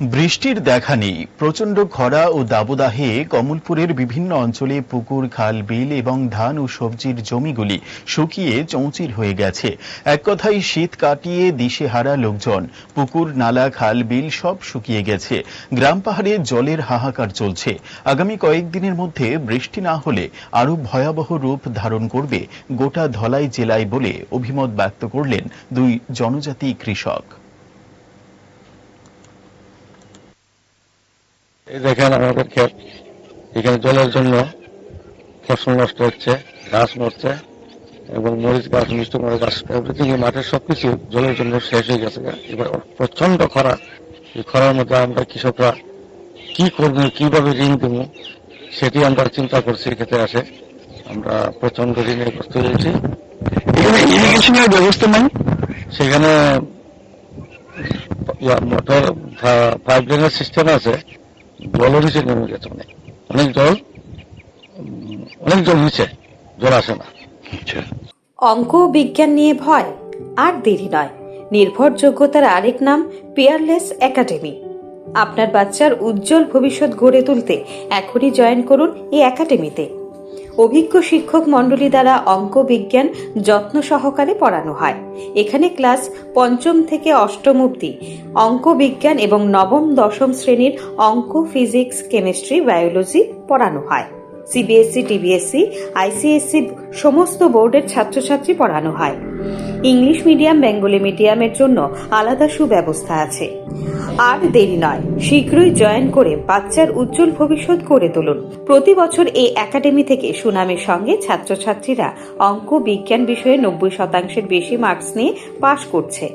বৃষ্টির দেখা নেই। প্রচণ্ড খরা ও দাবদাহে কমলপুরের বিভিন্ন অঞ্চলে পুকুর, খাল, বিল এবং ধান ও সবজির জমিগুলি শুকিয়ে চৌচির হয়ে গেছে। এক কথায় শীত কাটিয়ে দিশেহারা লোকজন। পুকুর, নালা, খাল, বিল সব শুকিয়ে গেছে। গ্রাম পাহাড়ে জলের হাহাকার চলছে। আগামী কয়েকদিনের মধ্যে বৃষ্টি না হলে আরো ভয়াবহ রূপ ধারণ করবে গোটা ধলাই জেলায় বলে অভিমত ব্যক্ত করলেন দুই জনজাতি কৃষক। দেখেন আমাদের ক্ষেত, এখানে জলের জন্য ফসল নষ্ট হচ্ছে, গাছ মরছে এবং মরিচ গাছ, মিষ্টি মরিচ গাছ, এভরিথিং মাঠের সবকিছু জলের জন্য শেষ হয়ে গেছে। এবার প্রচন্ড খরা। এই খরার মধ্যে আমরা কৃষকরা কি করবো, কিভাবে ঋণ দেবো, সেটি আমরা চিন্তা করছি। ক্ষেতে আসে আমরা প্রচন্ড ঋণে গ্রস্ত হয়েছি। এখানে ইরিগেশনের ব্যবস্থা নাই, সেখানে মোটর পাইপ লাইনের সিস্টেম আছে, জলও নিচে নেমে গেছে, অনেক জল নিচে, জল আসে না। অঙ্ক ও বিজ্ঞান নিয়ে ভয় আর দেরি নয়। নির্ভরযোগ্যতার আরেক নাম পিয়ারলেস একাডেমি। আপনার বাচ্চার উজ্জ্বল ভবিষ্যৎ গড়ে তুলতে এখনই জয়েন করুন এই একাডেমিতে। অভিজ্ঞ শিক্ষক মণ্ডলী দ্বারা অঙ্ক বিজ্ঞান যত্ন সহকারে পড়ানো হয়। এখানে ক্লাস ৫ম থেকে ৮ম অবধি অঙ্ক বিজ্ঞান এবং নবম দশম শ্রেণীর অঙ্ক, ফিজিক্স, কেমিস্ট্রি, বায়োলজি পড়ানো হয়। সিবিএসসি, টিবিএসসি, আইসিএসসি সমস্ত বোর্ডের ছাত্রছাত্রী পড়ানো হয়। ইংলিশ মিডিয়াম, বেঙ্গলি মিডিয়ামের জন্য আলাদা সুব্যবস্থা আছে। আর দেরি নয়, শীঘ্রই জয়েন করে বাচ্চার উজ্জ্বল ভবিষ্যৎ গড়ে তুলুন। প্রতি বছর এই একাডেমি থেকে সুনামের সঙ্গে ছাত্রছাত্রীরা অঙ্ক বিজ্ঞান বিষয়ে ৯০% বেশি মার্কস নিয়ে পাশ করছে।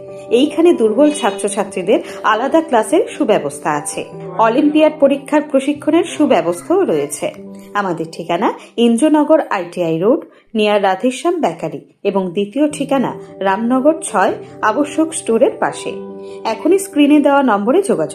এইখানে দুর্বল ছাত্রছাত্রীদের আলাদা ক্লাসের সুব্যবস্থা আছে। অলিম্পিয়াড পরীক্ষার প্রশিক্ষণের সুব্যবস্থাও রয়েছে। আমাদের ঠিকানা Indranagar ITI road, near Radheshyam bakery এবং দ্বিতীয় ঠিকানা রামনগর ৬ আবশ্যক স্টোরের পাশে। এখনই স্ক্রিনে দেওয়া নম্বরে যোগাযোগ